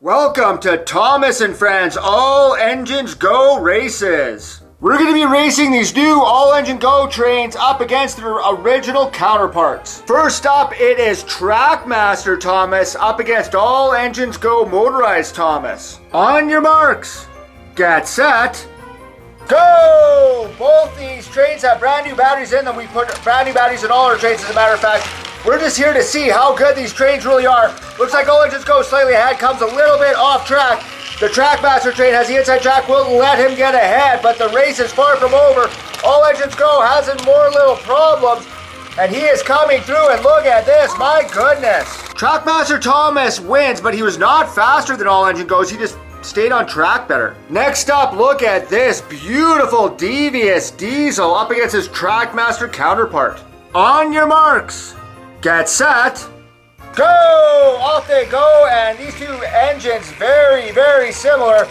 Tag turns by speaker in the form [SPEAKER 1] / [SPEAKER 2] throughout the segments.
[SPEAKER 1] Welcome to Thomas and Friends All Engines Go races. We're going to be racing these new All Engine Go trains up against their original counterparts. First up, it is Trackmaster Thomas up against All Engines Go Motorized Thomas. On your marks, get set, go! Both these trains have brand new batteries in them. We put brand new batteries in all our trains, as a matter of fact. We're just here to see how good these trains really are. Looks like All Engines Go slightly ahead, comes a little bit off track. The Trackmaster train has the inside track, won't let him get ahead, but the race is far from over. All Engines Go has more little problems, and he is coming through, and look at this, my goodness. Trackmaster Thomas wins, but he was not faster than All Engine Go's, he just stayed on track better. Next up, look at this beautiful devious diesel up against his Trackmaster counterpart. On your marks, get set, go! Off they go, and these two engines very, very similar.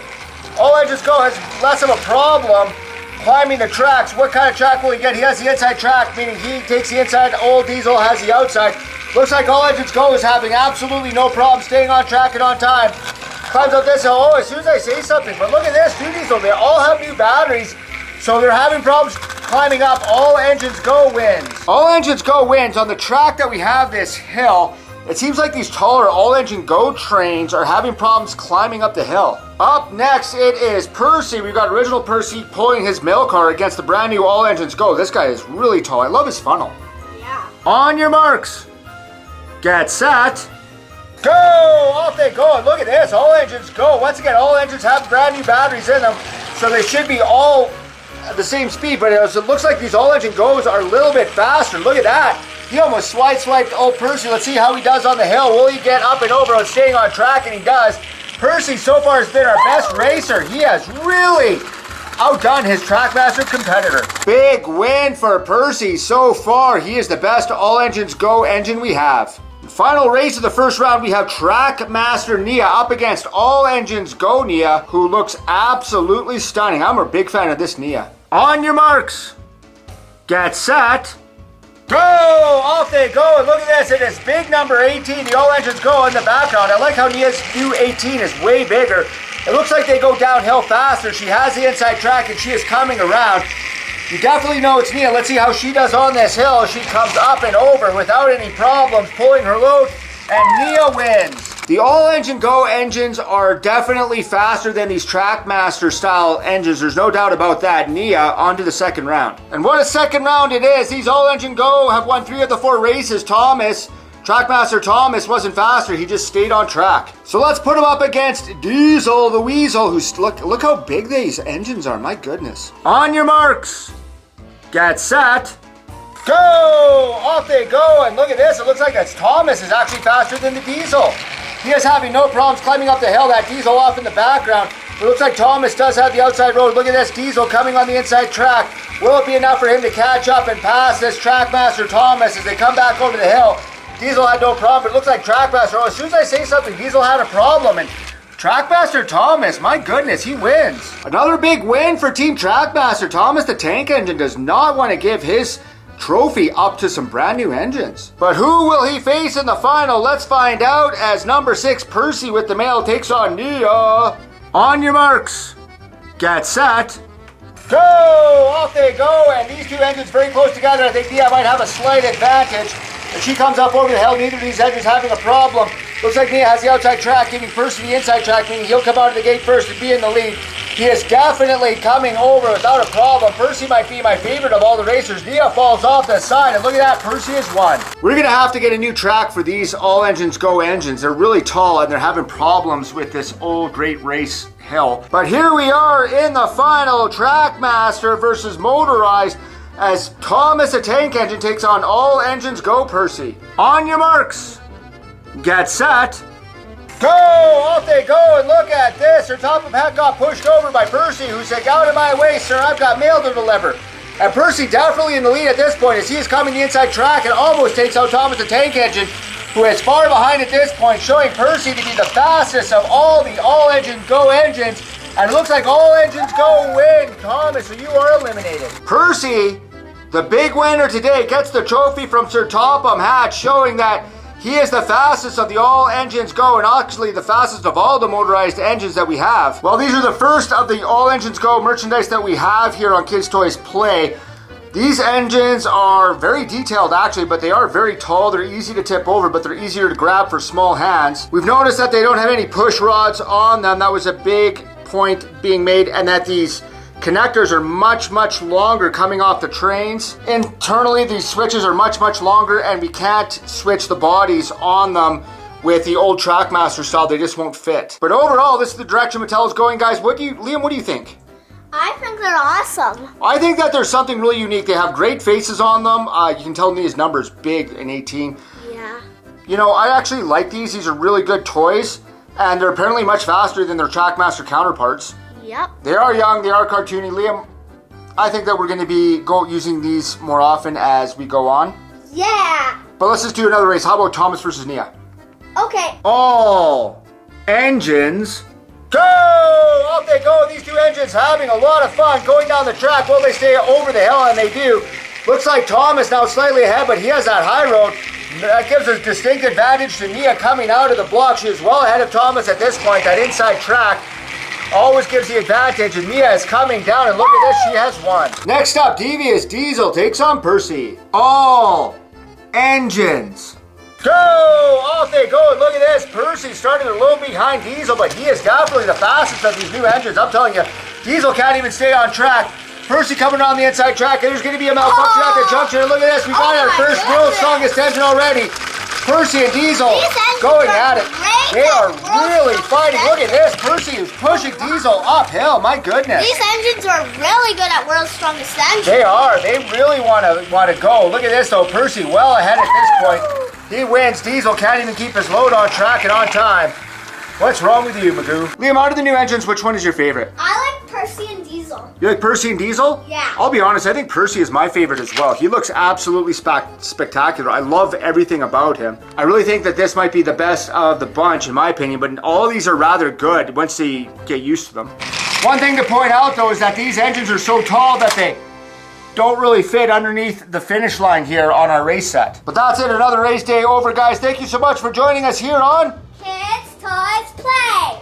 [SPEAKER 1] All Engines Go has less of a problem climbing the tracks. What kind of track will he get? He has the inside track, meaning he takes the inside, old diesel has the outside. Looks like All Engines Go is having absolutely no problem staying on track and on time. Climbs up this hill, as soon as I say something, but look at this, new diesel, they all have new batteries, so they're having problems climbing up. All Engines Go wins. All Engines Go wins. On the track that we have this hill, it seems like these taller All Engine Go trains are having problems climbing up the hill. Up next, it is Percy. We've got original Percy pulling his mail car against the brand new All Engines Go. This guy is really tall. I love his funnel.
[SPEAKER 2] Yeah.
[SPEAKER 1] On your marks, get set, go! Off they go, and look at this, All Engines Go. Once again, all engines have brand new batteries in them, so they should be all at the same speed, but it looks like these All Engine Go's are a little bit faster. Look at that. He almost swiped old Percy. Let's see how he does on the hill. Will he get up and over and staying on track? And he does. Percy so far has been our best racer. He has really outdone his Trackmaster competitor. Big win for Percy so far. He is the best All Engines Go engine we have. Final race of the first round, we have Trackmaster Nia up against All Engines Go Nia, who looks absolutely stunning. I'm a big fan of this Nia. On your marks, get set, go! Off they go, and look at this, it is big number 18, the All Engines Go in the background. I like how Nia's new 18 is way bigger. It looks like they go downhill faster. She has the inside track and she is coming around. You definitely know it's Nia. Let's see how she does on this hill. She comes up and over without any problems, pulling her load, and Nia wins. The All Engine Go engines are definitely faster than these Trackmaster style engines. There's no doubt about that. Nia on to the second round. And what a second round it is. These All Engine Go have won 3 of the 4 races. Trackmaster Thomas wasn't faster. He just stayed on track. So let's put him up against Diesel the Weasel, who's look how big these engines are. My goodness. On your marks, get set, go! Off they go, and look at this. It looks like that Thomas is actually faster than the Diesel. He is having no problems climbing up the hill. That Diesel off in the background. It looks like Thomas does have the outside road. Look at this Diesel coming on the inside track. Will it be enough for him to catch up and pass this Trackmaster Thomas as they come back over the hill? Diesel had no problem, but it looks like Trackmaster, as soon as I say something, Diesel had a problem, and Trackmaster Thomas, my goodness, he wins. Another big win for Team Trackmaster. Thomas the tank engine does not want to give his trophy up to some brand new engines. But who will he face in the final? Let's find out as number 6 Percy with the mail takes on Nia. On your marks, get set, go! Off they go, and these two engines very close together. I think Nia might have a slight advantage. And she comes up over the hill. Neither of these engines having a problem. Looks like Nia has the outside track, giving Percy the inside track, meaning he'll come out of the gate first and be in the lead. He is definitely coming over without a problem. Percy might be my favorite of all the racers. Nia falls off the side, and look at that, Percy has won. We're going to have to get a new track for these All Engines Go engines. They're really tall, and they're having problems with this old great race hill. But here we are in the final, Trackmaster versus Motorized, as Thomas the tank engine takes on All Engines Go Percy. On your marks, get set, go! Off they go, and look at this. Her top of hat got pushed over by Percy, who said, "Get out of my way, sir, I've got mail to deliver." And Percy definitely in the lead at this point as he is coming the inside track and almost takes out Thomas the tank engine, who is far behind at this point, showing Percy to be the fastest of all the All Engine Go engines. And it looks like All Engines Go win. Thomas, so you are eliminated. Percy, the big winner today, gets the trophy from Sir Topham Hatt, showing that He is the fastest of the all engines go, and actually the fastest of all the motorized engines that we have. Well, these are the first of the all engines go merchandise that we have here on Kids Toys Play. These engines are very detailed actually, but they are very tall. They're easy to tip over, but they're easier to grab for small hands. We've noticed that they don't have any push rods on them. That was a big point being made, and that these connectors are much longer coming off the trains. Internally, these switches are much longer, and we can't switch the bodies on them with the old Trackmaster style. They just won't fit. But overall, this is the direction Mattel's going, guys. Liam, what do you think?
[SPEAKER 2] I think they're awesome.
[SPEAKER 1] I think that there's something really unique. They have great faces on them. You can tell these numbers big in 18.
[SPEAKER 2] Yeah.
[SPEAKER 1] You know, I actually like these. These are really good toys, and they're apparently much faster than their Trackmaster counterparts.
[SPEAKER 2] Yep.
[SPEAKER 1] They are young, they are cartoony. Liam, I think that we're going to be using these more often as we go on.
[SPEAKER 2] Yeah.
[SPEAKER 1] But let's just do another race. How about Thomas versus Nia?
[SPEAKER 2] Okay.
[SPEAKER 1] All engines go! Off they go. These two engines having a lot of fun going down the track. Will they stay over the hill? And they do. Looks like Thomas now slightly ahead, but he has that high road. That gives a distinct advantage to Nia coming out of the block. She is well ahead of Thomas at this point. That inside track always gives the advantage, and Nia is coming down, and look at this, she has won. Next up, Devious Diesel takes on Percy. All engines go! Off they go, and look at this. Percy started a little behind Diesel, but he is definitely the fastest of these new engines. I'm telling you, Diesel can't even stay on track. Percy coming on the inside track, and there's going to be a malfunction at the junction. And look at this, we got our first world's strongest engine already. Percy and Diesel going at it. They are really fighting. Look at this, Percy is pushing Diesel uphill. My goodness.
[SPEAKER 2] These engines are really good at World's Strongest Engine.
[SPEAKER 1] They are. They really want to go. Look at this though, Percy well ahead at this point. He wins. Diesel can't even keep his load on track and on time. What's wrong with you, Magoo? Liam, out of the new engines, which one is your favorite?
[SPEAKER 2] I like Percy and Diesel.
[SPEAKER 1] You like Percy and Diesel?
[SPEAKER 2] Yeah.
[SPEAKER 1] I'll be honest, I think Percy is my favorite as well. He looks absolutely spectacular. I love everything about him. I really think that this might be the best of the bunch, in my opinion, but all of these are rather good once you get used to them. One thing to point out, though, is that these engines are so tall that they don't really fit underneath the finish line here on our race set. But that's it, another race day over, guys. Thank you so much for joining us here on
[SPEAKER 2] Kids Toys Play.